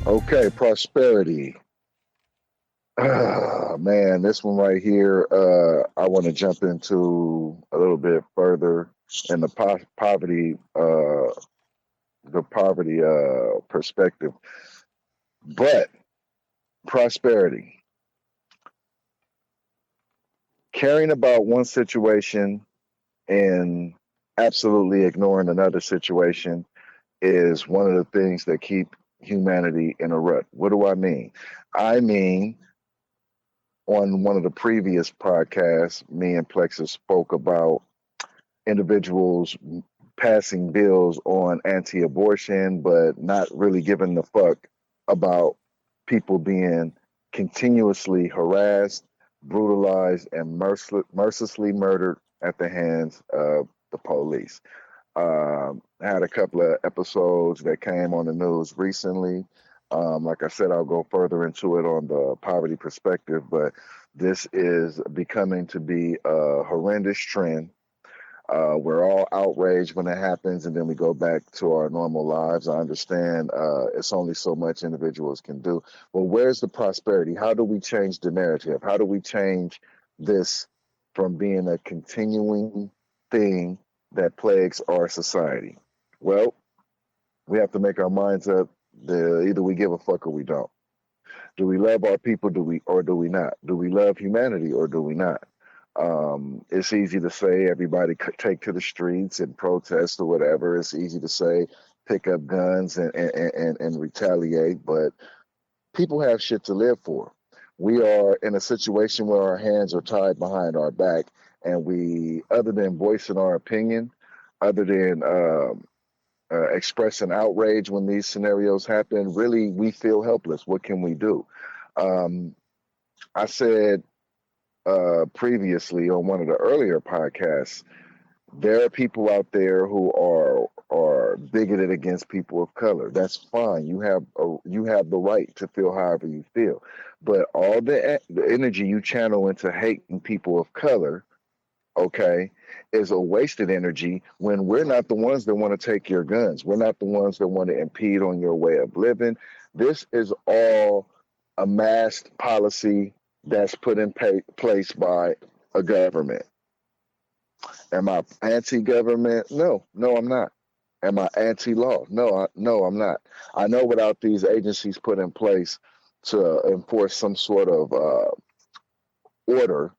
Okay, prosperity. Man, this one right here, I want to jump into a little bit further in the poverty perspective. But prosperity, caring about one situation and absolutely ignoring another situation is one of the things that keep humanity in a rut. What do I mean? I mean, on one of the previous podcasts, me and Plexus spoke about individuals passing bills on anti-abortion, but not really giving the fuck about people being continuously harassed, brutalized, and mercilessly murdered at the hands of the police. I had a couple of episodes that came on the news recently. Like I said, I'll go further into it on the poverty perspective, but this is becoming to be a horrendous trend. We're all outraged when it happens, and then we go back to our normal lives. I understand it's only so much individuals can do. Well, where's the prosperity? How do we change the narrative? How do we change this from being a continuing thing that plagues our society? Well, we have to make our minds up. Either we give a fuck or we don't. Do we love our people? Do we not? Do we love humanity or do we not? It's easy to say everybody could take to the streets and protest or whatever. It's easy to say pick up guns and retaliate, but people have shit to live for. We are in a situation where our hands are tied behind our back, and we, other than voicing our opinion, other than expressing outrage when these scenarios happen, really we feel helpless. What can we do? Um, I said previously on one of the earlier podcasts, there are people out there who are bigoted against people of color. That's fine. You have the right to feel however you feel, but all the energy you channel into hating people of color, okay, is a wasted energy when we're not the ones that want to take your guns. We're not the ones that want to impede on your way of living. This is all a masked policy that's put in place by a government. Am I anti-government? No, no, I'm not. Am I anti-law? No, I'm not. I know without these agencies put in place to enforce some sort of order,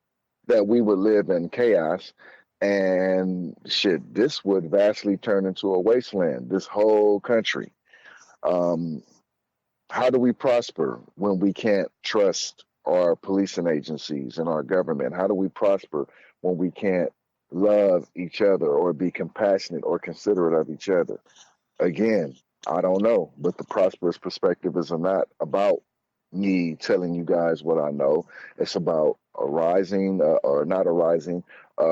that we would live in chaos, and shit, this would vastly turn into a wasteland. This whole country. Um, how do we prosper when we can't trust our policing agencies and our government? How do we prosper when we can't love each other or be compassionate or considerate of each other? Again, I don't know, but the prosperous perspective is not about me telling you guys what I know. It's about arising or not arising,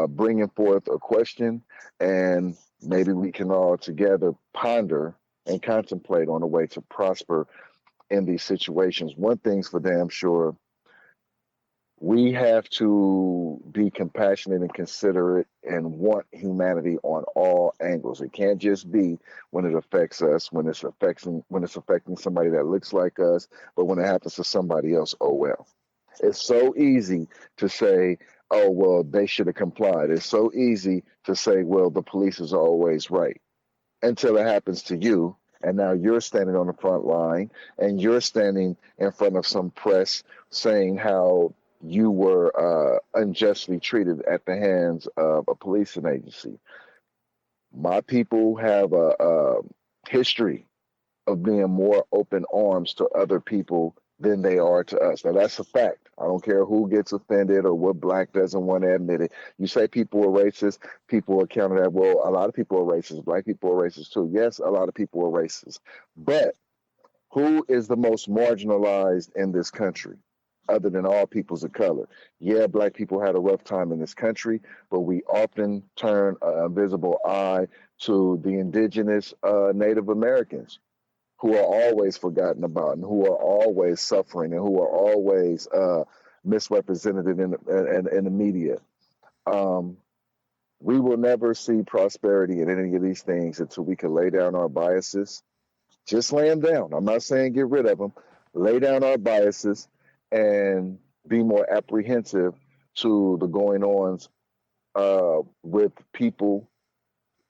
bringing forth a question, and maybe we can all together ponder and contemplate on a way to prosper in these situations. One thing's for damn sure, we have to be compassionate and considerate and want humanity on all angles. It can't just be when it affects us, when it's affecting somebody that looks like us, but when it happens to somebody else, oh well. It's so easy to say, oh well, they should have complied. It's so easy to say, well, the police is always right, until it happens to you. And now you're standing on the front line and you're standing in front of some press saying how you were unjustly treated at the hands of a policing agency. My people have a history of being more open arms to other people than they are to us. Now, that's a fact. I don't care who gets offended or what black doesn't want to admit it. You say people are racist, people are counter that. Well, a lot of people are racist. Black people are racist too. Yes, a lot of people are racist. But who is the most marginalized in this country? Other than all peoples of color. Yeah, black people had a rough time in this country, but we often turn an invisible eye to the indigenous Native Americans who are always forgotten about and who are always suffering and who are always misrepresented in the media. Um, we will never see prosperity in any of these things until we can lay down our biases, Just lay them down. I'm not saying get rid of them. Lay down our biases and be more apprehensive to the going ons with people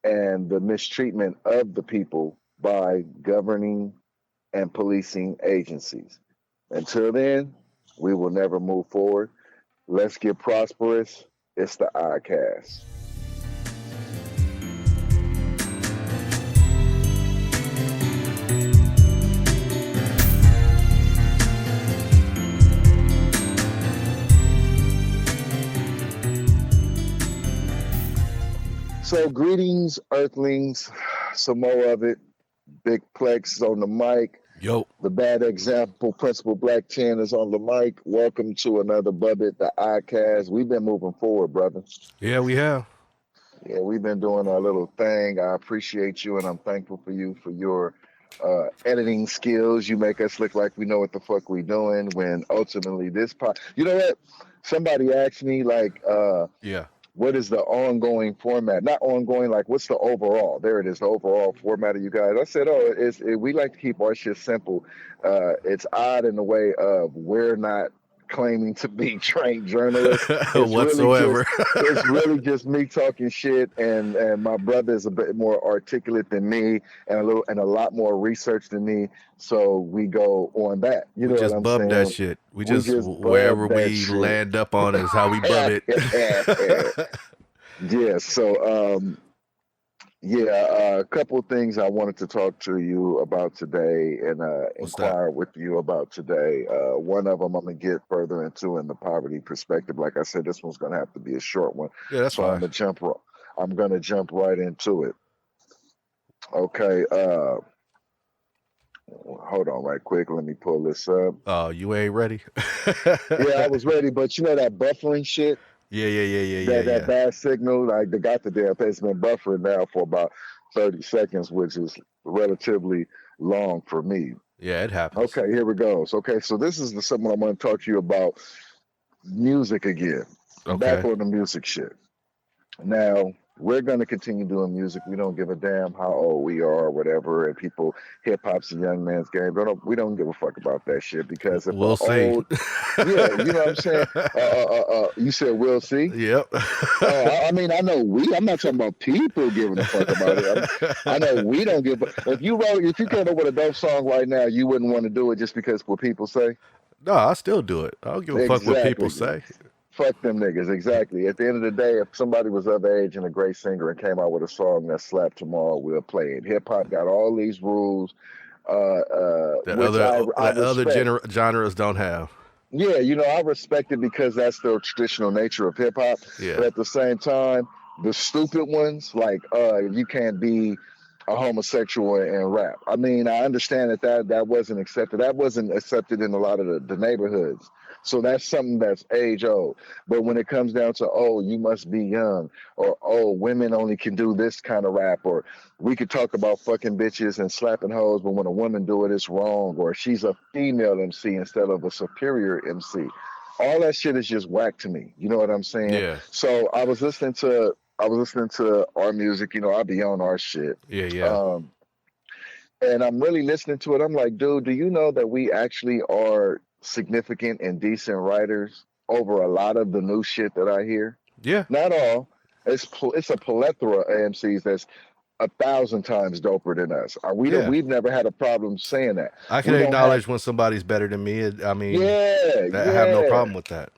and the mistreatment of the people by governing and policing agencies. Until then, we will never move forward. Let's get prosperous. It's the ODDKAST. So greetings, Earthlings. Some more of it. Big Plex on the mic. Yo. The Bad Example, Principal Black 10 is on the mic. Welcome to another BUB-IT, the ODDKAST. We've been moving forward, brother. Yeah, we have. Yeah, we've been doing our little thing. I appreciate you, and I'm thankful for you for your editing skills. You make us look like we know what the fuck we doing when ultimately this you know what? Somebody asked me like, yeah. What is the ongoing format? Not ongoing, like what's the overall? There it is, the overall format of you guys. I said, we like to keep our shit simple. It's odd in the way of we're not claiming to be trained journalists. It's whatsoever. It's really just me talking shit, and my brother is a bit more articulate than me and a lot more research than me. So we go on that. You know what I'm saying? That shit. We just wherever we land up on is how we bub it. Yeah. So a couple of things I wanted to talk to you about today and inquire with you about today. One of them I'm gonna get further into in the poverty perspective. Like I said, this one's gonna have to be a short one. Yeah, that's fine. I'm gonna jump right into it. Okay. Hold on right quick. Let me pull this up. Oh, you ain't ready? Yeah, I was ready, but you know that buffering shit? Yeah. That bad signal, like they got the damn thing. It's been buffering now for about 30 seconds, which is relatively long for me. Yeah, it happens. Okay, here we go. Okay, so this is something I'm going to talk to you about music again. Okay. Back on the music shit. Now, we're going to continue doing music. We don't give a damn how old we are or whatever. And people, hip hop's a young man's game. We don't give a fuck about that shit because if we'll see. Yeah, you know what I'm saying? You said we'll see? Yep. I mean, I know I'm not talking about people giving a fuck about it. I know we don't give a if you came up with a dope song right now, you wouldn't want to do it just because what people say? No, I still do it. I don't give a fuck what people say. Fuck them niggas, exactly. At the end of the day, if somebody was of age and a great singer and came out with a song that slapped tomorrow, we'll play it. Hip hop got all these rules, that other genres don't have. Yeah, I respect it because that's the traditional nature of hip hop. Yeah. But at the same time, the stupid ones, like you can't be a homosexual and rap. I mean, I understand that wasn't accepted. That wasn't accepted in a lot of the neighborhoods. So that's something that's age old. But when it comes down to, you must be young, or, women only can do this kind of rap, or we could talk about fucking bitches and slapping hoes, but when a woman do it, it's wrong, or she's a female MC instead of a superior MC. All that shit is just whack to me. You know what I'm saying? Yeah. So I was listening to our music. I be on our shit. Yeah. And I'm really listening to it. I'm like, dude, do you know that we actually are significant and decent writers over a lot of the new shit that I hear? Yeah. Not all. It's a plethora of AMCs that's 1,000 times doper than us. We've never had a problem saying that. I can acknowledge when somebody's better than me. I mean, I have no problem with that.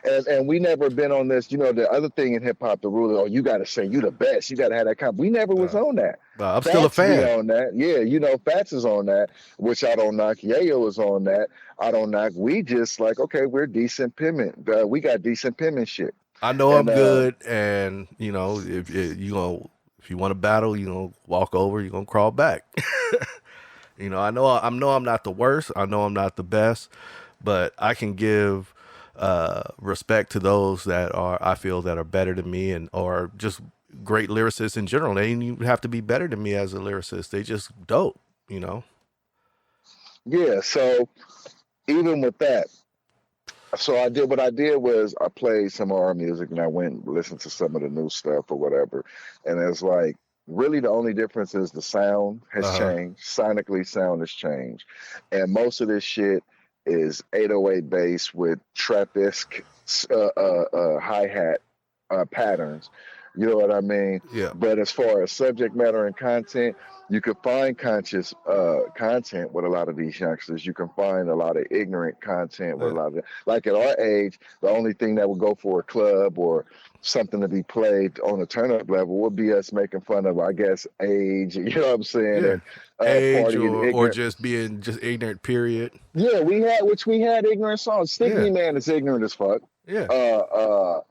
And we never been on this, the other thing in hip hop, the rule is, you got to say you the best. You got to have that kind. We never was on that. I'm still a fan. On that. Yeah, Fats is on that, which I don't knock. Yayo is on that. I don't knock. We just like, okay, we're decent penman. We got decent penmanship. I know I'm good, and if you want to battle, walk over, you're gonna crawl back. I know I'm not the worst. I know I'm not the best, but I can give respect to those that I feel that are better than me or just great lyricists in general. They didn't even have to be better than me as a lyricist. They just dope, Yeah. So even with that, what I did was I played some of our music and I went and listened to some of the new stuff or whatever. And it's like, really the only difference is the sound has Uh-huh. changed. Sonically, sound has changed, and most of this shit is 808 bass with trap-esque hi-hat patterns. You know what I mean? Yeah. But as far as subject matter and content, you can find conscious content with a lot of these youngsters. You can find a lot of ignorant content with a Yeah. lot of, like at our age, the only thing that would go for a club or something to be played on a turn up level would be us making fun of, I guess, age, you know what I'm saying, Yeah. and Age partying or ignorant. just being just ignorant, period. Yeah, we had ignorant songs. Stick Yeah. Me Man is ignorant as fuck. Yeah. Uh,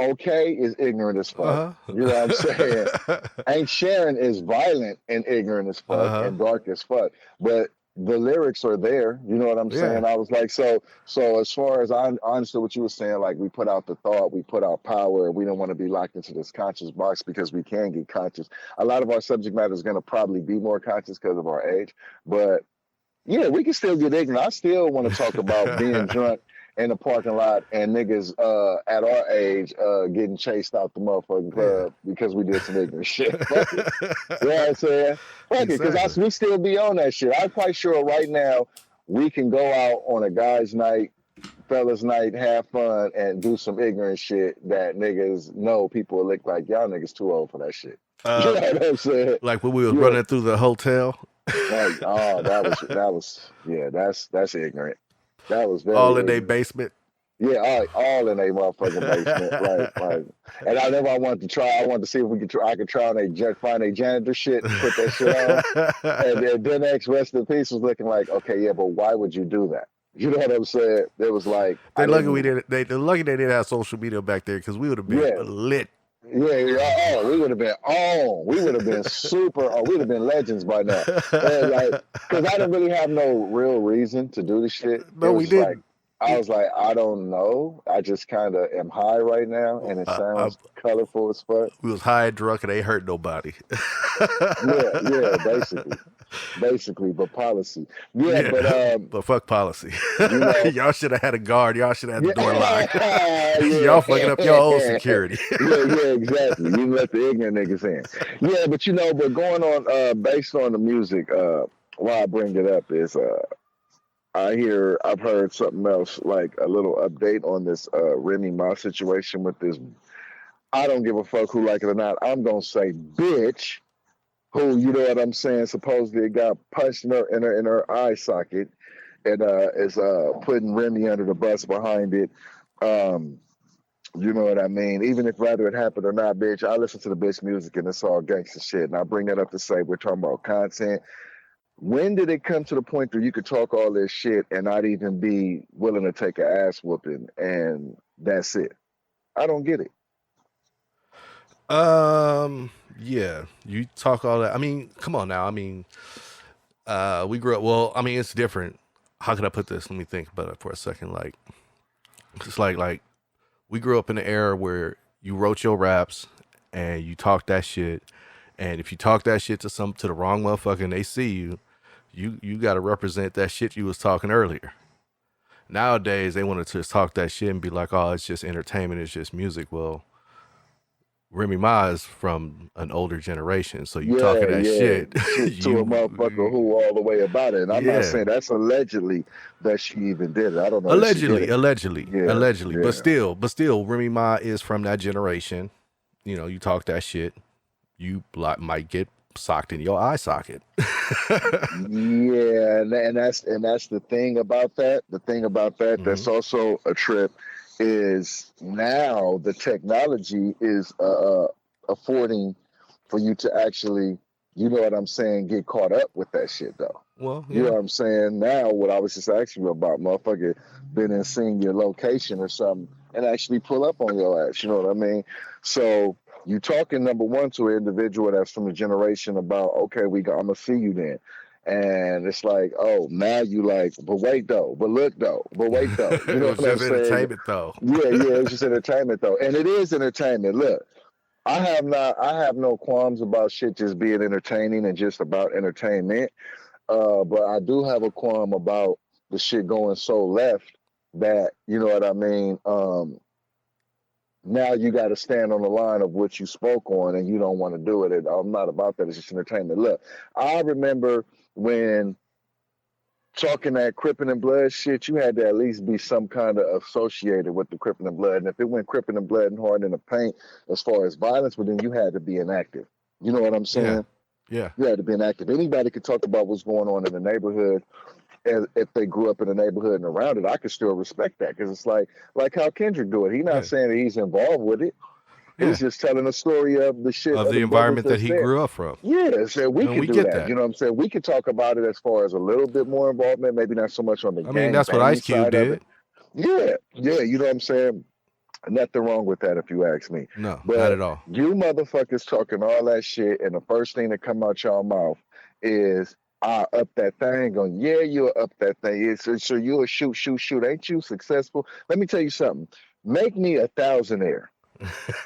okay is ignorant as fuck. You know what I'm saying? Uh-huh. Ain't Sharon is violent and ignorant as fuck Uh-huh. and dark as fuck. But the lyrics are there. You know what I'm Yeah. saying? I was like, so as far as I understood what you were saying, like we put out the thought, we put out power, we don't want to be locked into this conscious box because we can get conscious. A lot of our subject matter is gonna probably be more conscious because of our age, but yeah, we can still get ignorant. I still want to talk about being drunk in the parking lot and niggas at our age getting chased out the motherfucking Yeah. club because we did some ignorant shit. Fuck it. You know what I'm saying? Fuck it, because Exactly. we still be on that shit. I'm quite sure right now we can go out on a guy's night, fellas night, have fun, and do some ignorant shit that niggas know people will look like y'all niggas too old for that shit. You Uh, know what I'm saying? like when we was Yeah. running through the hotel, Like, oh, yeah, that's ignorant. That was very all in their ignorant. basement. Yeah, all in a motherfucking basement. Like, and I never I wanted to try. I wanted to see if we could try. I could try on find a janitor shit and put that shit on. And then X rest in peace was looking like, okay, yeah, but why would you do that? You know what I'm saying? It was like They I lucky we didn't. didn't. They're lucky they didn't have social media back there because we would have been Yeah, lit. yeah. Oh, we would have been on. We would have been super. Oh, we'd have been legends by now. And like, because I didn't really have no real reason to do the shit. It No, was we just like didn't. I was like, I don't know. I just kind of am high right now, and it I, sounds colorful as fuck. we was high and drunk and they hurt nobody. Yeah, yeah, basically, but policy. Yeah, but Yeah, but fuck policy. you know, Y'all should have had a guard. Y'all should have had the yeah, door locked. yeah, Y'all fucking up your own security. yeah, exactly. You let the ignorant niggas in. Yeah, but but going on, based on the music, why I bring it up is, I've heard something else, like a little update on this Remy Ma situation with this. I don't give a fuck who like it or not. I'm gonna say bitch who, you know what I'm saying, supposedly got punched in her eye socket and is putting Remy under the bus behind it. Um, you know what I mean? Even if whether it happened or not, bitch, I listen to the bitch music and it's all gangster shit. And I bring that up to say we're talking about content. When did it come to the point where you could talk all this shit and not even be willing to take an ass whooping and that's it? I don't get it. Yeah, you talk all that. I mean, come on now. I mean, we grew up. Well, I mean, it's different. How can I put this? Let me think about it for a second. Like, it's like we grew up in an era where you wrote your raps and you talk that shit, and if you talk that shit to the wrong motherfucker and they see you, you got to represent that shit you was talking earlier. Nowadays, they want to just talk that shit and be like, "Oh, it's just entertainment. It's just music." Well, Remy Ma is from an older generation, so you Yeah, talking that yeah. shit, To a motherfucker who all the way about it. And I'm not yeah, saying that's allegedly that she even did it. I don't know that she did allegedly, it. allegedly, Yeah, allegedly, yeah. but still, Remy Ma is from that generation. You know, you talk that shit, you might get socked in your eye socket. Yeah, and that's the thing about that. The thing about that Hmm. that's also a trip is now the technology is affording for you to actually, you know what I'm saying, get caught up with that shit though. Well, You know yeah, what I'm saying? Now, what I was just asking you about, motherfucker, been and seen your location or something and actually pull up on your ass. You know what I mean? So you talking number one to an individual that's from a generation about, okay, I'm gonna see you then. And it's like, oh, now you like, but wait though, but look though, but wait though. You it know was what I'm just saying? entertainment though. Yeah, yeah, it's just entertainment though. And it is entertainment. Look, I have no qualms about shit just being entertaining and just about entertainment. But I do have a qualm about the shit going so left that, you know what I mean, now you got to stand on the line of what you spoke on, and you don't want to do it. And I'm not about that. It's just entertainment. Look, I remember when talking that Crippin' and Blood shit, you had to at least be some kind of associated with the Crippin' and Blood. And if it went Crippin' and Blood and Hard in the Paint as far as violence, well, then you had to be inactive. You know what I'm Yeah. saying? Yeah. You had to be inactive. Anybody could talk about what's going on in the neighborhood, and if they grew up in the neighborhood and around it, I could still respect that, because it's like how Kendrick do it. He's not Yeah. saying that he's involved with it. Yeah. He's just telling a story of the shit Of of the the brothers environment that that's he there. grew up from. Yeah, so we And could we do get that. that. You know what I'm saying? We could talk about it as far as a little bit more involvement, maybe not so much on the I mean, gang that's what banging Ice Cube side of it. did. Yeah, yeah, you know what I'm saying? Nothing wrong with that if you ask me. No, not But at all. you motherfuckers talking all that shit, and the first thing that come out your mouth is, I up that thing. Going, yeah, you up that thing. So you a shoot. Ain't you successful? Let me tell you something. Make me a thousandaire.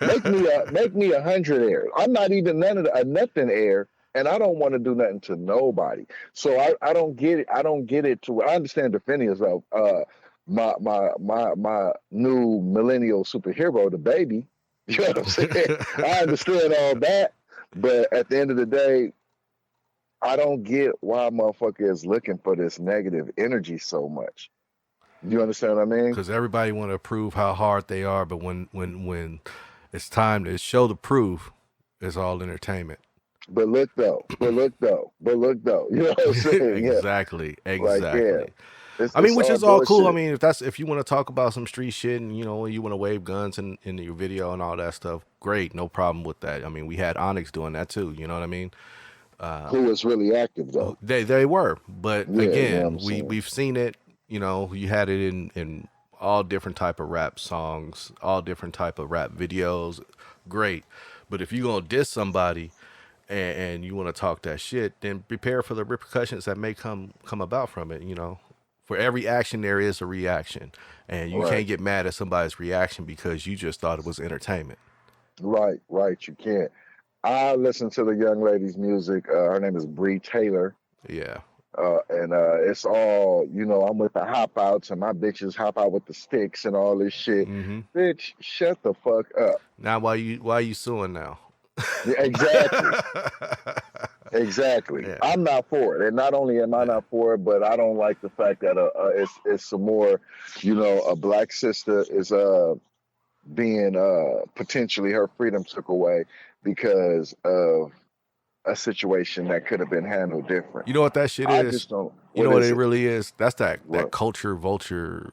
Make me a 100-aire. I'm not even none of a nothing air, and I don't want to do nothing to nobody. So I don't get it. I don't get it. To I understand the Phineas of my new millennial superhero, the baby. You know what I'm saying? I understand all that, but at the end of the day, I don't get why motherfucker is looking for this negative energy so much. You understand what I mean? Because everybody want to prove how hard they are, but when it's time to show the proof, it's all entertainment. But look though. You know what I'm saying? Yeah. Exactly. Like, yeah. I mean, It's which all is all cool. I bullshit. mean, if you want to talk about some street shit and you want to wave guns in your video and all that stuff, great, no problem with that. I mean, we had Onyx doing that too. You know what I mean? Who is really active though? They were, but Yeah, you know what again, I'm saying? we've seen it. You had it in all different type of rap songs, all different type of rap videos. Great, but if you gonna diss somebody and you want to talk that shit, then prepare for the repercussions that may come about from it. For every action there is a reaction, and you Right. can't get mad at somebody's reaction because you just thought it was entertainment. Right, you can't. I listen to the young lady's music. Her name is Bree Taylor. Yeah. And it's all, I'm with the hop outs, and my bitches hop out with the sticks and all this shit. Mm-hmm. Bitch, shut the fuck up. Now, why you suing now? Yeah, exactly. Exactly. Yeah. I'm not for it. And not only am I not for it, but I don't like the fact that it's some more, a black sister is being potentially her freedom took away because of a situation that could have been handled different. You know what that shit I is? just don't. You know what it it? really is? That's that What? culture vulture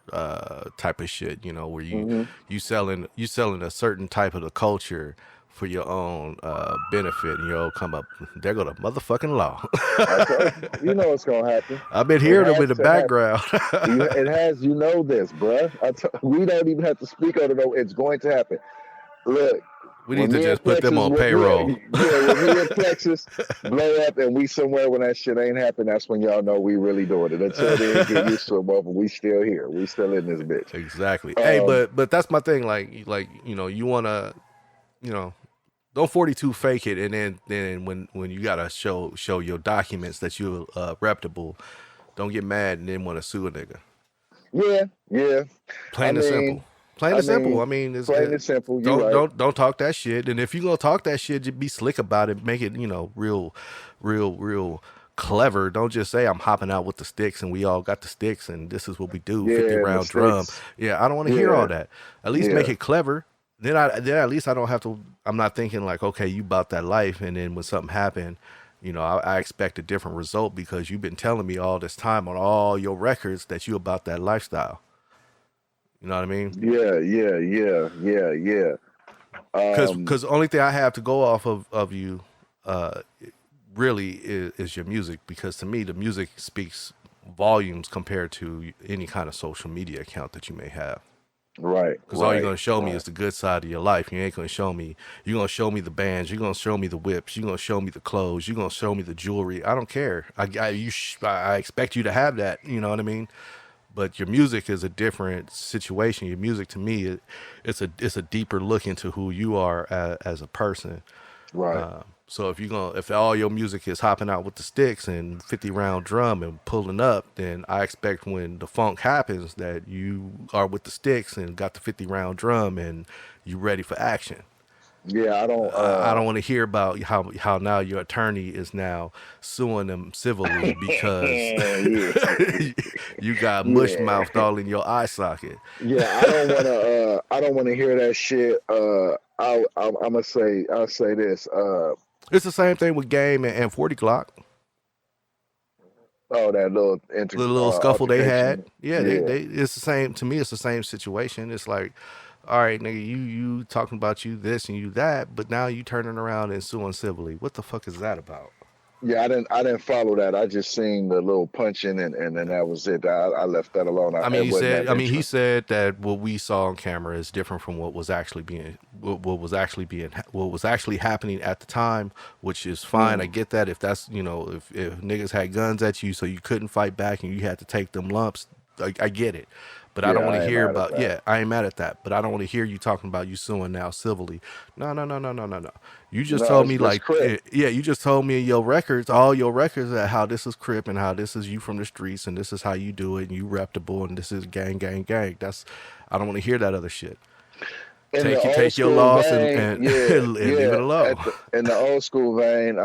type of shit. Where Mhm. you selling a certain type of the culture for your own benefit, and you'll come up. There go the motherfucking law. I told you, you know what's gonna happen. I've been It hearing them has in the to happen. background. It has. You know this, bruh. We don't even have to speak on it. It's going to happen. Look. We When need to me and just put them Plexus, on payroll. when me and Plexus blow up and we somewhere when that shit ain't happen, that's when y'all know we really doing it. Until then, get used to it, but we still here. We still in this bitch. Exactly. Hey, but that's my thing. Like you wanna, don't 42 fake it, and then when you gotta show your documents that you're reputable, don't get mad and then want to sue a nigga. Yeah. Plain and simple. Plain and simple. I mean, plain and simple. You right. Don't talk that shit. And if you gonna talk that shit, just be slick about it. Make it real clever. Don't just say I'm hopping out with the sticks and we all got the sticks and this is what we do. 50-round drum. Yeah, I don't want to hear all that. At least make it clever. Then at least I don't have to. I'm not thinking like, okay, you bought that life, and then when something happened, I expect a different result because you've been telling me all this time on all your records that you about that lifestyle. You know what I mean? Yeah. Because the only thing I have to go off of you, really is your music. Because to me, the music speaks volumes compared to any kind of social media account that you may have. Right. Because all you're gonna show me is the good side of your life. You ain't gonna show me. You're gonna show me the bands. You're gonna show me the whips. You're gonna show me the clothes. You're gonna show me the jewelry. I don't care. I expect you to have that. You know what I mean? But your music is a different situation. Your music, to me, it's a deeper look into who you are as a person. Right. So if all your music is hopping out with the sticks and 50 round drum and pulling up, then I expect when the funk happens that you are with the sticks and got the 50 round drum and you ready for action. Yeah, I don't. I don't want to hear about how now your attorney is now suing them civilly because Yeah, you got mush yeah, mouthed all in your eye socket. yeah. I don't want to. I don't want to hear that shit. I'm gonna say. I'll say this. It's the same thing with Game and 40 Clock. Oh, that little The little scuffle they had. altercation. Yeah, Yeah, they it's the same to me. It's the same situation. It's like, all right, nigga, you talking about you this and you that, but now you turning around and suing civilly. What the fuck is that about? yeah. I didn't follow that. I just seen the little punching, and then that was it. I left that alone. It wasn't that He interesting. said that what we saw on camera is different from what was actually happening at the time, which is fine. I Mm, get that if that's if niggas had guns at you, so you couldn't fight back and you had to take them lumps. I get it, but I yeah, don't want to I ain't hear mad at about. that. Yeah, I ain't mad at that, but I don't want to hear you talking about you suing now civilly. No, no, no, no, no, no, no. You just No, told it's me it's like, Crip. yeah, you just told me in your records, all your records, that how this is Crip and how this is you from the streets and this is how you do it and you reputable and this is gang, gang, gang. That's I don't want to hear that other shit. In the old Take your school loss vein, and yeah, and leave yeah. it alone. In the old school vein,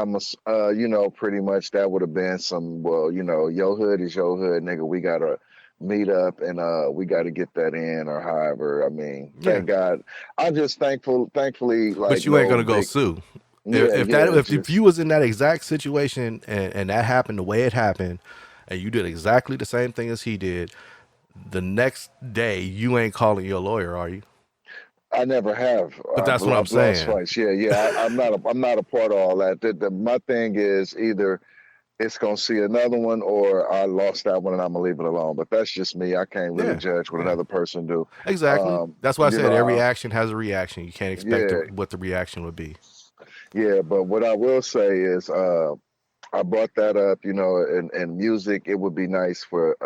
pretty much that would have been some. Well, your hood is your hood, nigga. We gotta meet up and we gotta get that in, or however. I mean, Yeah, thank God. I'm just thankfully, like but you ain't no gonna go big. sue. Yeah, yeah. If you Just was in that exact situation and that happened the way it happened, and you did exactly the same thing as he did, the next day you ain't calling your lawyer, are you? I never have. But that's what I'm I've lost saying. fights. Yeah, yeah. I'm not a part of all that. My thing is either it's gonna see another one or I lost that one and I'm gonna leave it alone. But that's just me. I can't really Yeah, judge what yeah. another person do. Exactly. Um, That's why I you said know, every action has a reaction. You can't expect yeah, what the reaction would be. yeah. But what I will say is, I brought that up. In music, it would be nice for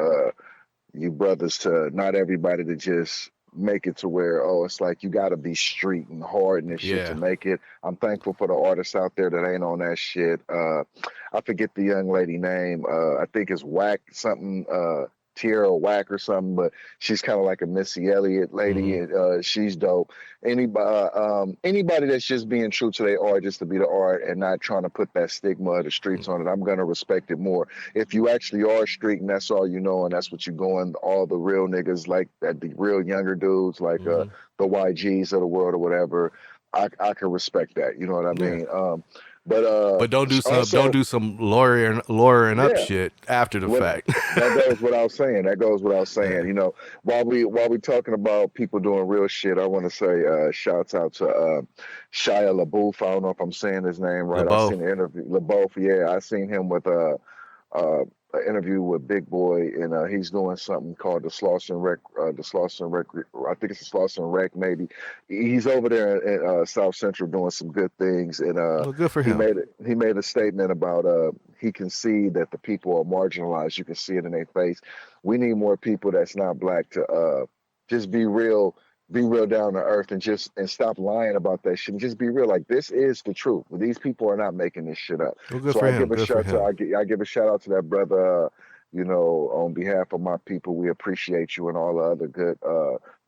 you brothers to not everybody to just make it to where it's like you got to be street and hard and this shit to Yeah. make it. I'm thankful for the artists out there that ain't on that shit. I forget the young lady name. I think it's Whack something. Tierra Whack or something, but she's kind of like a Missy Elliott lady, Hmm. and she's dope. Anybody that's just being true to their art, just to be the art, and not trying to put that stigma of the streets on it, I'm gonna respect it more. If you actually are street and that's all you know and that's what you going, all the real niggas like that, the real younger dudes like Hmm. the YGs of the world or whatever, I can respect that. You know what I Yeah. mean? But But don't also, do some lawyering up yeah. shit after the What fact. that goes without saying. That goes without saying. Yeah. While we talking about people doing real shit, I want to say shouts out to Shia LaBeouf. I don't know if I'm saying his name right. I LeBeau. seen the interview. LaBeouf, yeah, I seen him with uh, an interview with Big Boy, and he's doing something called the Slauson Rec. The Slauson Rec. I think it's the Slauson Rec. Maybe he's over there in South Central doing some good things, and Well, good for he him. made a statement about he can see that the people are marginalized. You can see it in their face. We need more people that's not black to just be real down to earth and stop lying about that shit and just be real. Like this is the truth. These people are not making this shit up. Well, good So for I him. give a Good for shout to him. I give a shout out to that brother. On behalf of my people, we appreciate you and all the other good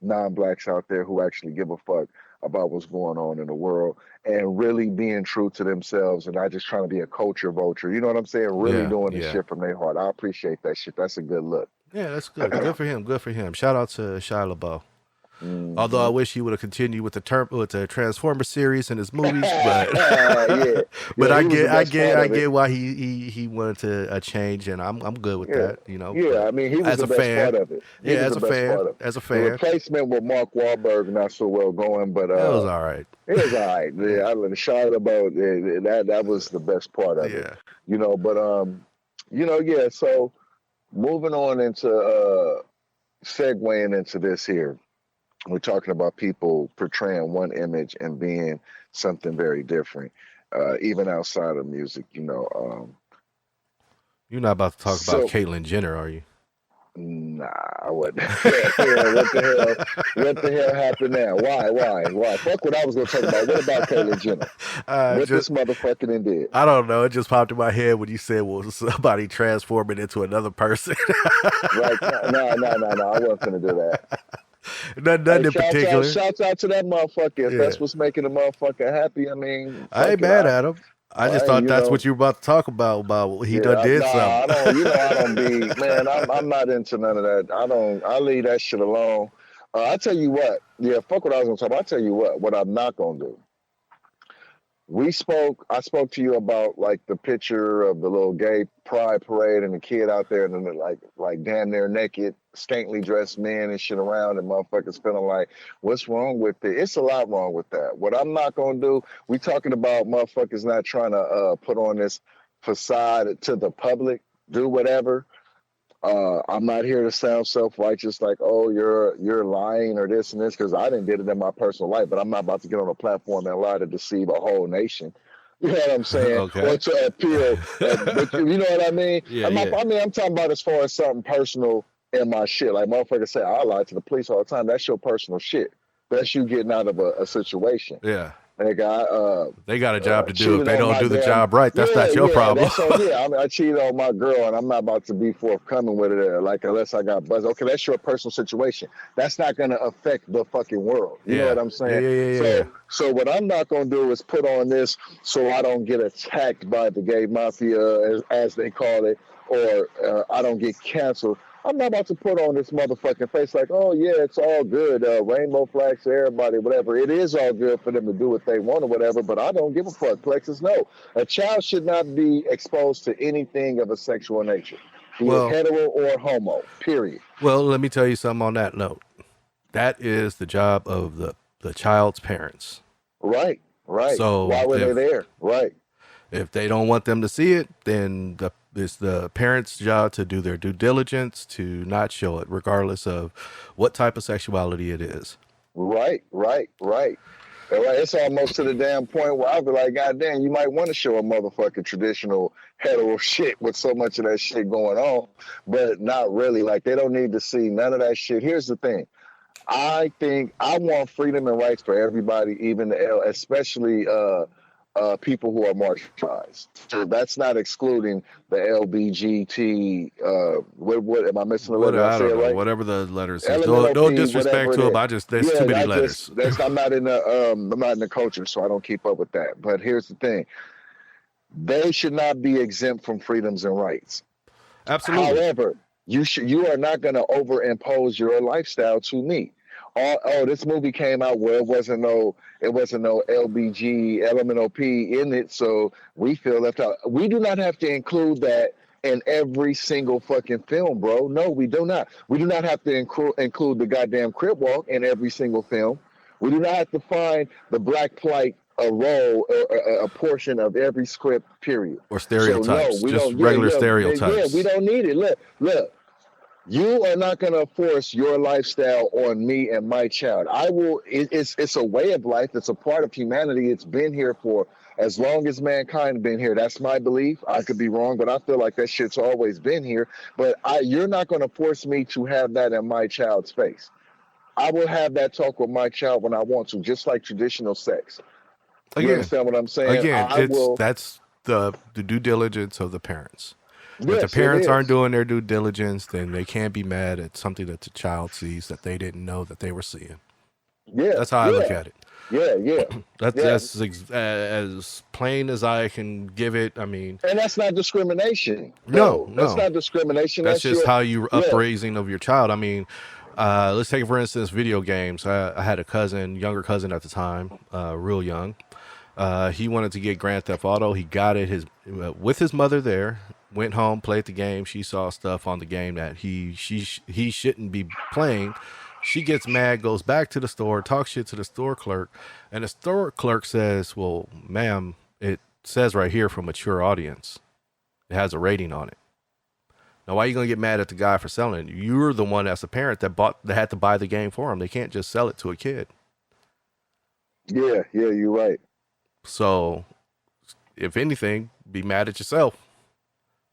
non-blacks out there who actually give a fuck about what's going on in the world and really being true to themselves and not just trying to be a culture vulture. You know what I'm saying? Really Yeah. doing this Yeah. shit from their heart. I appreciate that shit. That's a good look. Yeah, that's good. Good for him. Good for him. Shout out to Shia LaBeouf. Although I Hmm. wish he would have continued with the Transformer series and his movies, but Yeah, but yeah, he was the best part I of it. get why he wanted to change, and I'm good with Yeah, that, you know. yeah. But I mean, he was as the a best fan, part of it. He yeah, was the best part of it. as a The fan, replacement with Mark Wahlberg not so well going, but it was all right. it was all right. Yeah, Yeah, I was shot about that was the best part of it. yeah. But yeah. So moving on into segueing into this here, we're talking about people portraying one image and being something very different, even outside of music. You're not about to talk about So Caitlyn Jenner, are you? Nah, I wouldn't. Yeah, what the hell? What the hell happened now? Why? Fuck what I was gonna talk about. What about Caitlyn Jenner? What just this motherfucker done did? I don't know. It just popped in my head when you said, "Well, somebody transforming into another person." Right? No. I wasn't gonna do that. Nothing Hey, in particular. shouts out to that motherfucker. If Yeah, that's what's making a motherfucker happy, I mean, I ain't fuck it. mad at him. I just I thought you that's know, what you were about to talk about what he done yeah, did nah, something. I don't, I don't be, man, I'm not into none of that. I leave that shit alone. I tell you what, yeah, fuck what I was gonna talk about. I tell you what I'm not gonna do. I spoke to you about like the picture of the little gay pride parade and the kid out there and then like damn near naked, scantily dressed men and shit around and motherfuckers feeling like, what's wrong with it? It's a lot wrong with that. What I'm not gonna do, we talking about motherfuckers not trying to put on this facade to the public, do whatever. I'm not here to sound self-righteous like, oh, you're lying or this and this, because I didn't did it in my personal life, but I'm not about to get on a platform and lie to deceive a whole nation. You know what I'm saying? Or Okay. to appeal, but you know what I mean? Yeah, yeah. I'm talking about as far as something personal in my shit. Like motherfuckers say, I lie to the police all the time. That's your personal shit. That's you getting out of a situation. Yeah. Nigga, They got a job to do. If cheated they on don't my do the damn job right, that's not your problem. that's on I mean, I cheated on my girl, and I'm not about to be forthcoming with it. Like unless I got buzzed. Okay, that's your personal situation. That's not gonna affect the fucking world. You know Yeah. what I'm Yeah, saying? yeah, yeah, yeah, yeah. So what I'm not gonna do is put on this so I don't get attacked by the gay mafia, as they call it, or I don't get canceled. I'm not about to put on this motherfucking face like, oh yeah, it's all good, rainbow flags for everybody, whatever. It is all good for them to do what they want or whatever, but I don't give a fuck. Plexus, no. A child should not be exposed to anything of a sexual nature, be it Well, hetero or homo, period. well, let me tell you something on that note. That is the job of the child's parents. Right. Why So were they there? Right. if they don't want them to see it, then it's the parents' job to do their due diligence to not show it, regardless of what type of sexuality it is. Right. It's almost to the damn point where I'll be like, God damn, you might want to show a motherfucking traditional hetero shit with so much of that shit going on, but not really. Like, they don't need to see none of that shit. Here's the thing. I think I want freedom and rights for everybody, even the especially people who are marginalized. So that's not excluding the LBGT. What am I missing a What letter? Did I I say don't it know, right? whatever the letter says. No LMNOP, whatever disrespect it to them. is. There's too Yeah, many letters. I'm not in the culture, so I don't keep up with that. But here's the thing: they should not be exempt from freedoms and rights. Absolutely. However, you are not going to overimpose your lifestyle to me. This movie came out where it wasn't no LBG LMNOP in it, so we feel left out. We do not have to include that in every single fucking film, bro. No, we do not. We do not have to include the goddamn crib walk in every single film. We do not have to find the black plight a role, a portion of every script, period. Or So no, stereotypes, we just don't. regular We stereotypes. don't need it. Look. You are not going to force your lifestyle on me and my child. I will. It's a way of life. It's a part of humanity. It's been here for as long as mankind been here. That's my belief. I could be wrong, but I feel like that shit's always been here. But you're not going to force me to have that in my child's face. I will have that talk with my child when I want to, just like traditional sex. You Again, understand what I'm saying? again, I it's will. that's the due diligence of the parents. If the Yes, it parents aren't is. doing their due diligence, then they can't be mad at something that the child sees that they didn't know that they were seeing. Yeah, That's how I look yeah, at it. yeah. Yeah, As plain as I can give it. I mean, and that's not discrimination, no, though. That's no, not discrimination. that's That's just your, how you yeah, upraising of your child. I mean, let's take for instance video games. I had a cousin, younger cousin at the time, real young. He wanted to get Grand Theft Auto. He got it with his mother there. Went home, played the game. She saw stuff on the game that he shouldn't be playing. She gets mad, goes back to the store, talks shit to the store clerk, and the store clerk says, "Well, ma'am, it says right here for mature audience. It has a rating on it. Now, why are you gonna get mad at the guy for selling it? You're the one as a parent that had to buy the game for him. They can't just sell it to a kid. yeah, you're right. So, if anything, be mad at yourself.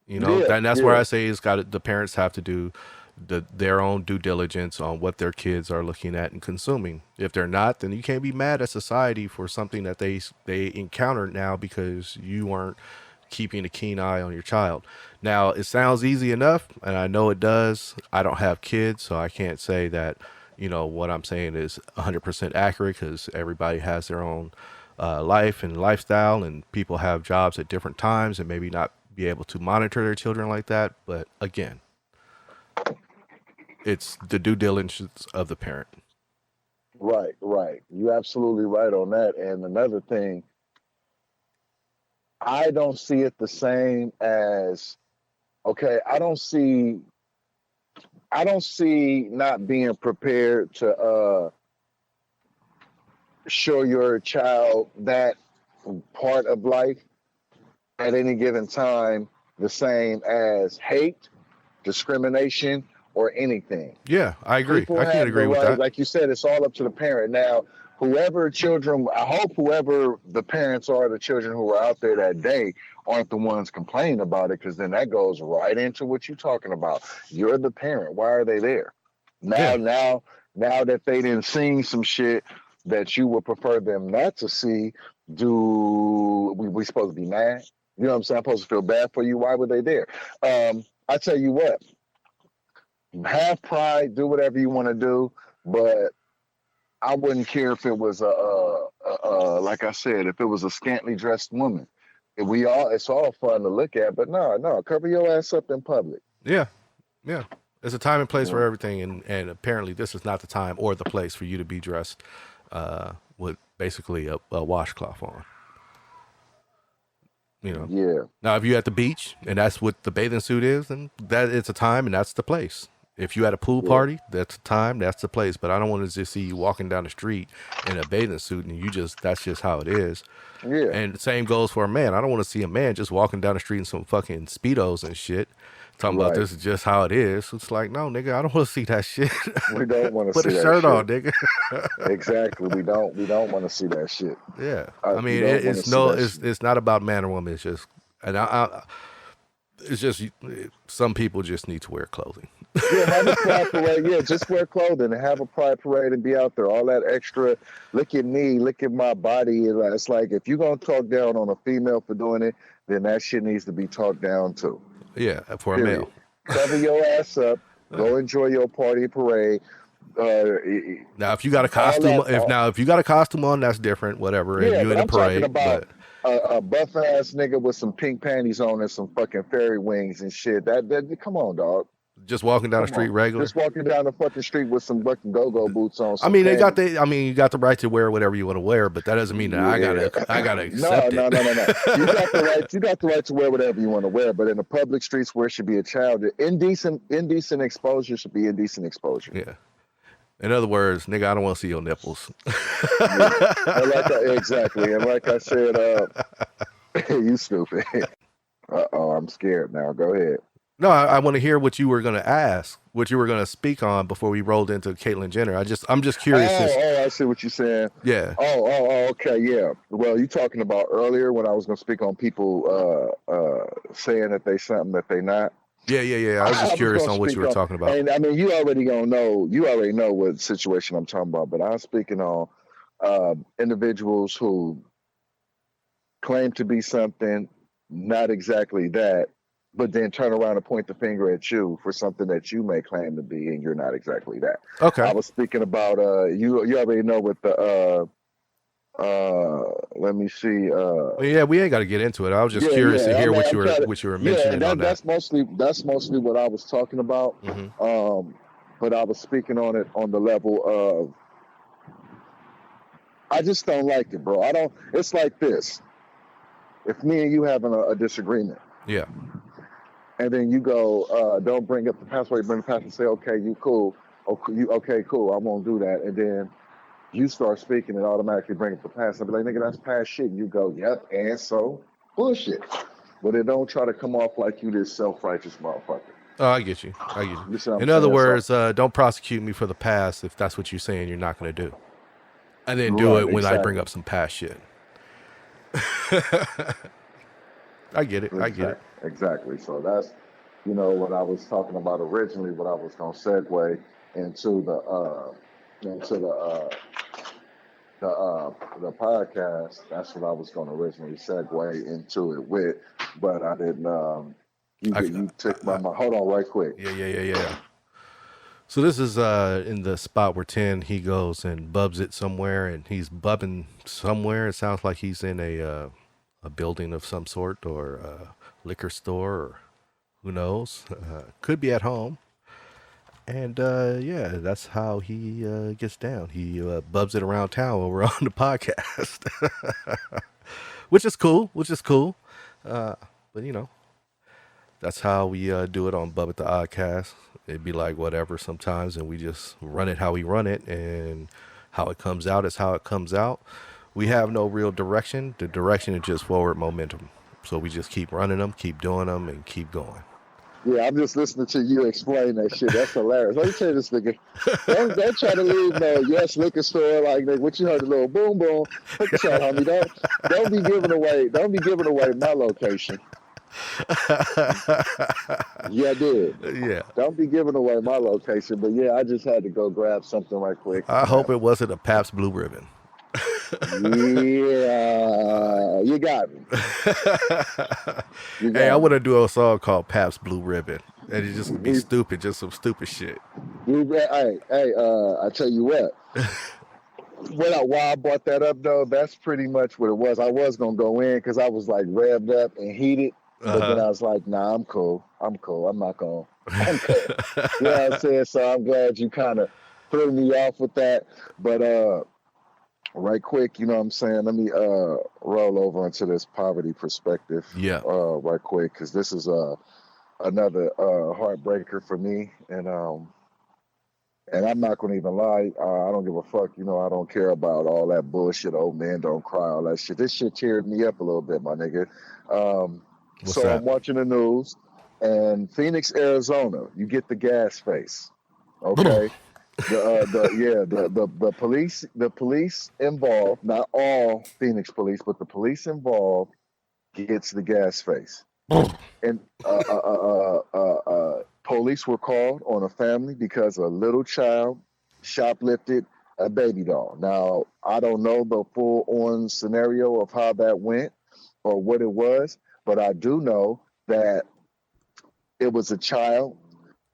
You know, Yeah, that's where yeah, I say the parents have to do their own due diligence on what their kids are looking at and consuming. If they're not, then you can't be mad at society for something that they encountered now because you weren't keeping a keen eye on your child. Now, it sounds easy enough, and I know it does. I don't have kids, so I can't say that, what I'm saying is 100% accurate, because everybody has their own life and lifestyle, and people have jobs at different times and maybe not be able to monitor their children like that. But again, it's the due diligence of the parent. Right, right. You're absolutely right on that. And another thing, I don't see it the same as, okay, I don't see not being prepared to show your child that part of life at any given time the same as hate, discrimination, or anything. Yeah, I agree. People I can't have the agree with right, that. like you said, it's all up to the parent. Now, I hope whoever the parents are, the children who are out there that day aren't the ones complaining about it, because then that goes right into what you're talking about. You're the parent. Why are they there? Yeah. Now that they didn't seen some shit that you would prefer them not to see, do we supposed to be mad? You know what I'm saying? I'm supposed to feel bad for you. Why were they there? I tell you what, have pride, do whatever you want to do, but I wouldn't care if it was like I said, if it was a scantily dressed woman. It's all fun to look at, but no, cover your ass up in public. Yeah. Yeah. There's a time and place for Yeah. everything, and apparently this is not the time or the place for you to be dressed with basically a washcloth on. Yeah. Now, if you're at the beach and that's what the bathing suit is, then that it's a time and that's the place. If you at a pool Yeah. party, that's the time, that's the place. But I don't want to just see you walking down the street in a bathing suit and that's just how it is. Yeah. And the same goes for a man. I don't want to see a man just walking down the street in some fucking Speedos and shit, talking about Right. this is just how it is. It's like, no, nigga, I don't want to see that shit. We don't want to Put see a that shirt shit. on, nigga. Exactly. We don't want to see that shit. Yeah. We I mean, don't wanna see that shit. it's not about man or woman. It's just, it's just some people just need to wear clothing. Yeah, have a pride parade. Yeah, just wear clothing and have a pride parade and be out there. All that extra, look at me, look at my body. It's like, if you're gonna talk down on a female for doing it, then that shit needs to be talked down too. Yeah, for Period. a male. Cover your ass up. Go enjoy your party parade. Now, if you got a costume, if you got a costume on, that's different. Whatever, and you in a parade. Talking about a buff ass nigga with some pink panties on and some fucking fairy wings and shit. That come on, dog. Just walking down the street regular. Just walking down the fucking street with some fucking go-go boots on. I mean, you got the right to wear whatever you want to wear, but that doesn't mean that I gotta accept it. No. You got the right to wear whatever you want to wear, but in the public streets where it should be a child, indecent exposure should be indecent exposure. Yeah. In other words, nigga, I don't want to see your nipples. Exactly. And like I said, you stupid. I'm scared now. Go ahead. No, I want to hear what you were going to ask, what you were going to speak on before we rolled into Caitlyn Jenner. I'm just curious. I see what you're saying. Yeah. Okay, yeah. Well, you talking about earlier when I was going to speak on people saying that they something that they not. Yeah. I was just curious on what you were talking about. And I mean, you already know what situation I'm talking about, but I'm speaking on individuals who claim to be something, not exactly that, but then turn around and point the finger at you for something that you may claim to be, and you're not exactly that. Okay. I was speaking about you already know what the let me see. Yeah, we ain't got to get into it. I was just curious to hear what you were mentioning on that. That's mostly what I was talking about. Mm-hmm. But I was speaking on it on the level of, I just don't like it, bro. It's like this. If me and you having a disagreement. Yeah. And then you go, don't bring up the past. You bring the past and say, okay, you cool. Okay, cool. I won't do that. And then you start speaking and automatically bring up the past. I'll be like, nigga, that's past shit. And you go, yep, and so bullshit. But it don't try to come off like you this self-righteous motherfucker. Oh, I get you. In other words, don't prosecute me for the past if that's what you're saying you're not going to do. And then do it when I bring up some past shit. I get it. Exactly. So what I was talking about originally, what I was gonna segue into into the podcast. That's what I was gonna originally segue into it with, but I didn't. I, You took my I, mind. Hold on, right quick. yeah. So this is in the spot where 10 he goes and bubs it somewhere, and he's bubbing somewhere. It sounds like he's in a building of some sort, or a liquor store, or who knows. Could be at home. And yeah, that's how he gets down. He bubs it around town while we're on the podcast, which is cool. But that's how we do it on Bub It the Oddcast. It'd be like whatever sometimes, and we just run it how we run it, and how it comes out is how it comes out. We have no real direction. The direction is just forward momentum. So we just keep running them, keep doing them, and keep going. Yeah, I'm just listening to you explain that shit. That's hilarious. Let me tell you this, nigga. Don't try to leave no yes liquor store like nigga. What you heard a little boom boom. Take a shot, homie. Don't be giving away. Don't be giving away my location. Yeah, I did. Yeah. Don't be giving away my location. But yeah, I just had to go grab something right quick. I hope it wasn't a Pabst Blue Ribbon. Yeah, you got me. Hey, I want to do a song called Pabst Blue Ribbon, and it just be stupid, just some stupid shit. Hey, I tell you what. Why I brought that up though, that's pretty much what it was. I was gonna go in because I was like revved up and heated, but then I was like, nah, I'm cool. I'm not gonna. I'm cool. You know what I'm saying? So I'm glad you kind of threw me off with that. But right quick, you know what I'm saying? Let me roll over into this poverty perspective. Yeah. Right quick, because this is another heartbreaker for me, and I'm not gonna even lie. I don't give a fuck. I don't care about all that bullshit. Old man don't cry. All that shit. This shit cheered me up a little bit, my nigga. So that? I'm watching the news, and Phoenix, Arizona. You get the gas face, okay? The police involved. Not all Phoenix police, but the police involved gets the gas face. And police were called on a family because a little child shoplifted a baby doll. Now, I don't know the full on scenario of how that went or what it was, but I do know that it was a child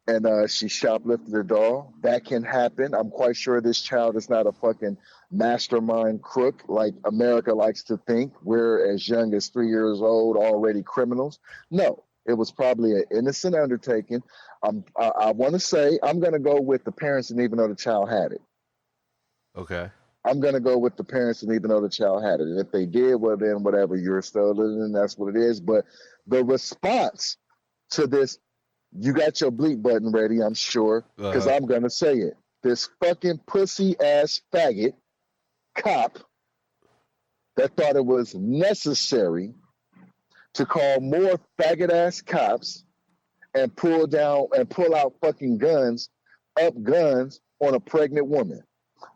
and she shoplifted a doll. That can happen. I'm quite sure this child is not a fucking mastermind crook like America likes to think. We're as young as 3 years old, already criminals. No, it was probably an innocent undertaking. I want to say I'm going to go with the parents, and even though the child had it. Okay. I'm going to go with the parents, and even though the child had it. And if they did, well, then whatever, you're still living, that's what it is. But the response to this, you got your bleep button ready, I'm sure, because I'm going to say it. This fucking pussy ass faggot cop that thought it was necessary to call more faggot ass cops and pull out fucking guns on a pregnant woman.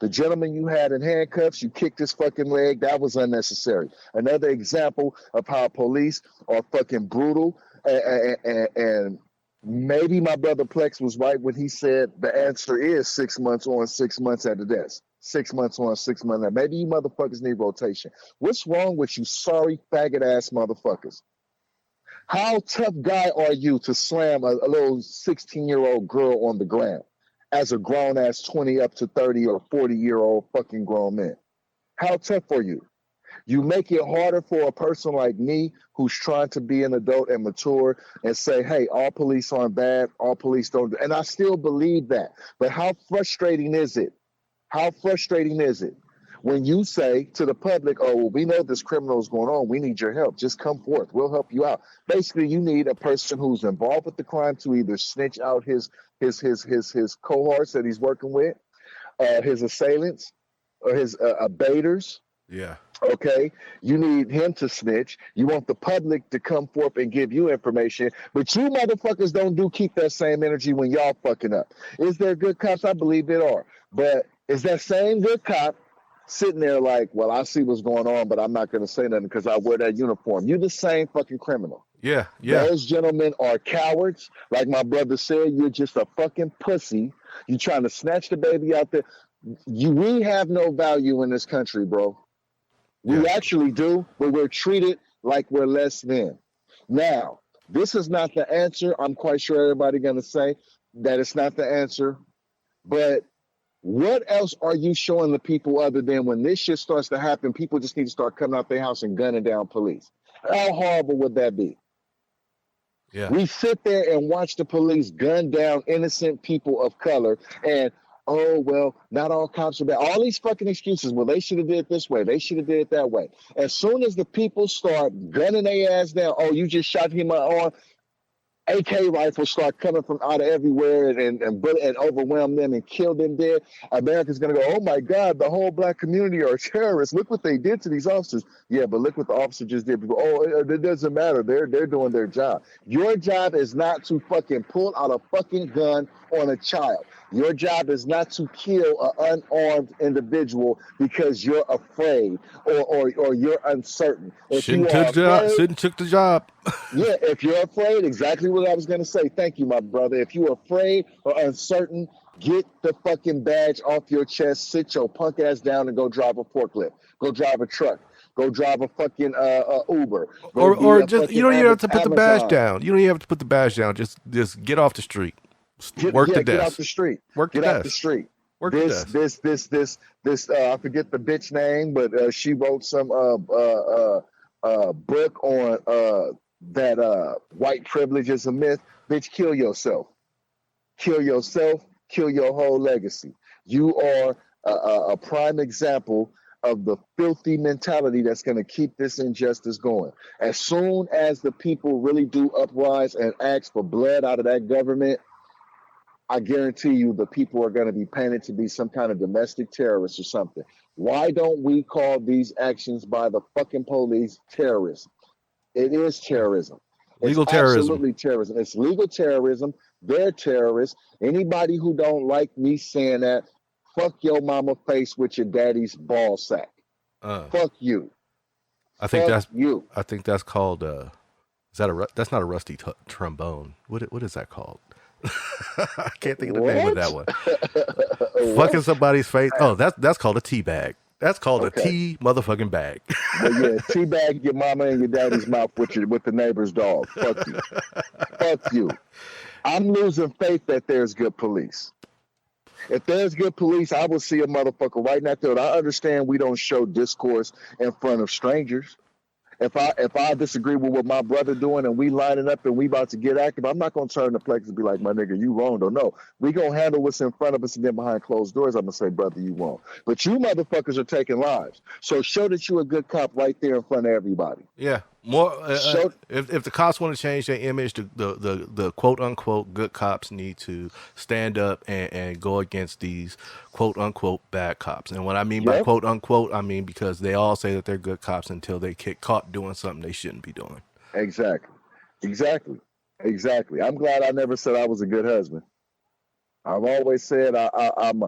The gentleman you had in handcuffs, you kicked his fucking leg. That was unnecessary. Another example of how police are fucking brutal. And maybe my brother Plex was right when he said the answer is 6 months on, 6 months at the desk. 6 months on, 6 months out. Maybe you motherfuckers need rotation. What's wrong with you sorry faggot ass motherfuckers? How tough guy are you to slam a little 16-year-old girl on the ground as a grown ass 20 up to 30 or 40-year-old fucking grown man? How tough are you? You make it harder for a person like me who's trying to be an adult and mature and say, hey, all police aren't bad, all police don't. And I still believe that. But how frustrating is it? How frustrating is it when you say to the public, oh, well, we know this criminal is going on. We need your help. Just come forth. We'll help you out. Basically, you need a person who's involved with the crime to either snitch out his cohorts that he's working with, his assailants, or his abaters. Yeah. Okay, you need him to snitch. You want the public to come forth and give you information, but you motherfuckers don't keep that same energy when y'all fucking up. Is there good cops? I believe there are, but is that same good cop sitting there like, well, I see what's going on, but I'm not going to say nothing because I wear that uniform? You the same fucking criminal. Yeah, yeah. Those gentlemen are cowards. Like my brother said, you're just a fucking pussy. You trying to snatch the baby out there. We have no value in this country, bro. We Yeah. actually do, but we're treated like we're less than. Now, this is not the answer. I'm quite sure everybody gonna say that it's not the answer. But what else are you showing the people other than when this shit starts to happen, people just need to start coming out their house and gunning down police? How horrible would that be? Yeah. We sit there and watch the police gun down innocent people of color and oh well, not all cops are bad. All these fucking excuses. Well, they should have did it this way. They should have did it that way. As soon as the people start gunning their ass down, oh, you just shot him in my arm. AK rifles start coming from out of everywhere and overwhelm them and kill them dead. America's gonna go, oh my God, the whole black community are terrorists. Look what they did to these officers. Yeah, but look what the officer just did. People, oh, it doesn't matter. They're doing their job. Your job is not to fucking pull out a fucking gun on a child. Your job is not to kill an unarmed individual because you're afraid or you're uncertain. If you are afraid, Shouldn't took the job. yeah, if you're afraid, exactly what I was going to say. Thank you, my brother. If you're afraid or uncertain, get the fucking badge off your chest, sit your punk ass down and go drive a forklift. Go drive a truck. Go drive a fucking Uber. Go be Or a just you fucking don't even have to put the badge Amazon. down. You don't even have to put the badge down. Just get off the street. Work the Get off desk. the street. Work the Get off the desk. street. Work the desk. This. I forget the bitch name, but she wrote some book on that white privilege is a myth. Bitch, kill yourself. Kill yourself. Kill your whole legacy. You are a prime example of the filthy mentality that's going to keep this injustice going. As soon as the people really do uprise and ask for blood out of that government, I guarantee you the people are going to be painted to be some kind of domestic terrorist or something. Why don't we call these actions by the fucking police terrorism? It is Yeah. terrorism. It's Legal terrorism. absolutely terrorism. It's legal terrorism. They're terrorists. Anybody who don't like me saying that, fuck your mama face with your daddy's ball sack. Uh, Fuck you. I think Fuck that's you. I think that's called is that that's not a rusty trombone. What is that called? I can't think of the name of that What? one. Fucking What? somebody's face. Oh, that's called a tea bag. That's called a Okay. tea motherfucking bag. Well, yeah, teabag your mama and your daddy's mouth with the neighbor's dog. Fuck you. Fuck you. I'm losing faith that there's good police. If there's good police, I will see a motherfucker right now. I understand we don't show discourse in front of strangers. If I disagree with what my brother doing and we lining up and we about to get active, I'm not gonna turn the flex and be like, my nigga, you wrong. Or no, we gonna handle what's in front of us and then behind closed doors, I'm gonna say, brother, you wrong. But you motherfuckers are taking lives, so show that you a good cop right there in front of everybody. Yeah, more. Show If the cops want to change their image, the quote unquote good cops need to stand up and go against these quote unquote bad cops. And what I mean by Yep, quote unquote, I mean because they all say that they're good cops until they get caught doing something they shouldn't be doing. exactly, exactly. I'm glad I never said I was a good husband. I've always said I'm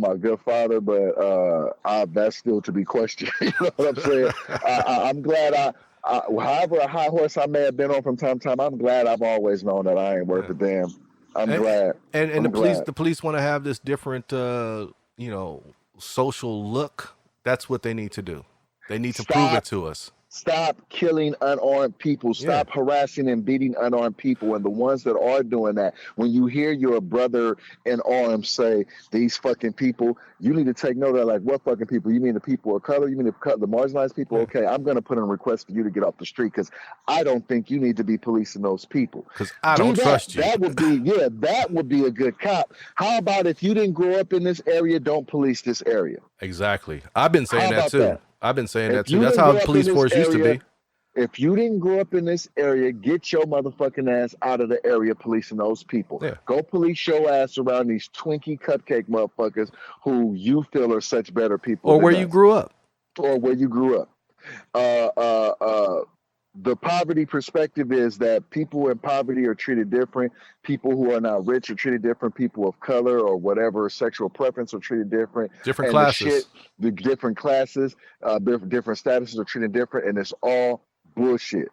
a good father, but that's still to be questioned. You know what I'm saying? I'm glad however a high horse I may have been on from time to time, I'm glad I've always known that I ain't worth Yeah. a damn. I'm And glad. and I'm glad. the police want to have this different social look. That's what they need to do. They need to prove it Stop to us. Stop killing unarmed people. Yeah. Stop harassing and beating unarmed people. And the ones that are doing that, when you hear your brother in arms say, these fucking people, you need to take note of, like, what fucking people? You mean the people of color? You mean the marginalized people? Yeah. Okay, I'm going to put in a request for you to get off the street because I don't think you need to be policing those people. Because I Do don't that. trust you. That would be a good cop. How about if you didn't grow up in this area, don't police this area? Exactly. I've been saying How that about too. that? I've been saying that If too. you That's didn't how grow the up in police this force used to area, be. if you didn't grow up in this area, get your motherfucking ass out of the area policing those people. Yeah. Go police your ass around these Twinkie cupcake motherfuckers who you feel are such better people Or than where you us, grew up. or where you grew up. Uh, uh, uh, the poverty perspective is that people in poverty are treated different. People who are not rich are treated different. People of color or whatever sexual preference are treated different. Different And classes. the different classes, different statuses are treated different, and it's all bullshit.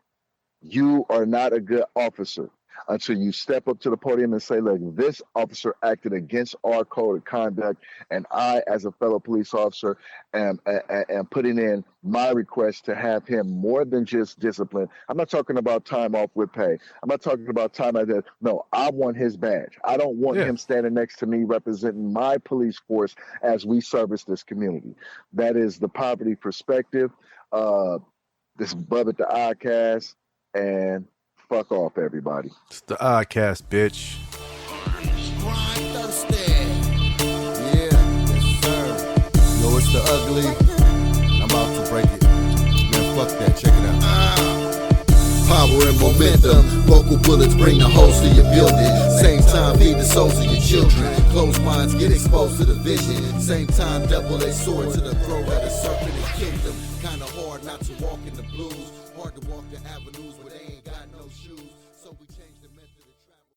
You are not a good officer until you step up to the podium and say, look, this officer acted against our code of conduct, and I, as a fellow police officer, am putting in my request to have him more than just discipline. I'm not talking about time off with pay. I'm not talking about time like that. No, I want his badge. I don't want Yeah. him standing next to me representing my police force as we service this community. That is the poverty perspective. This BUB-IT the ODDKAST, and fuck off, everybody. It's the ODDKAST, bitch. Grind thirsty. Yeah, yes sir. Yo, it's the ugly. I'm about to break it. Man, fuck that. Check it out. Power and momentum. Local bullets bring the host to your building. Same time, feed the souls of your children. Closed minds get exposed to the vision. Same time, double-edged sword to the throat of the serpent and kingdom. Kinda hard not to walk in the blues. Hard to walk the avenues where they ain't got no shoes. So we change.